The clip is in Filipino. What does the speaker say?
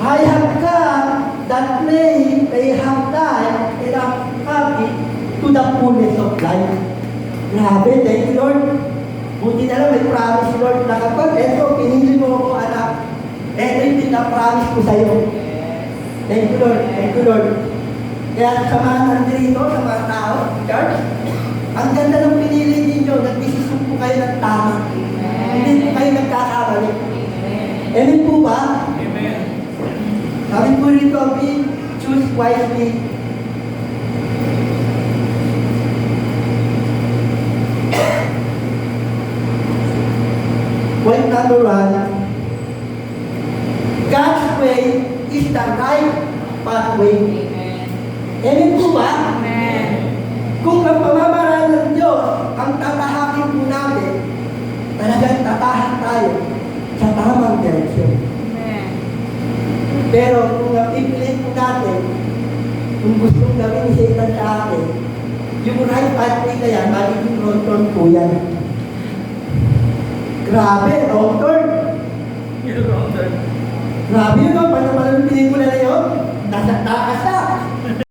I have come that they have life and have it to the fullness of life. Grabe, thank you, Lord. Buti na lang may promise, Lord, na kapag eto, pinili mo ako, anak, eto yung pinapromise ko sa'yo. Thank you, Lord. Thank you, Lord. Kaya sa mga nandito, sa mga tao, church, ang ganda ng pinili ninyo, nag-desisyon po kayo ng tama. Hindi po kayo nagkakamali. Amen po ba? Amen. Sabi po rito, choose wisely. Point number 1, God's way is the right pathway. Amen po ba? Amen. Kung ang pamamaraan ng Diyos ang tatahakin po natin, talagang tatahak tayo sa tamang direksyon. Amen. Pero kung napipilit po natin, kung gustong gawin ni Satan sa atin, yung right pathway na yan, magiging wrong turn po yan. Grabe, wrong turn. You're wrong, sir. Grabe yun, no? Paano pala yung pelikula na yun? Nasa takas na.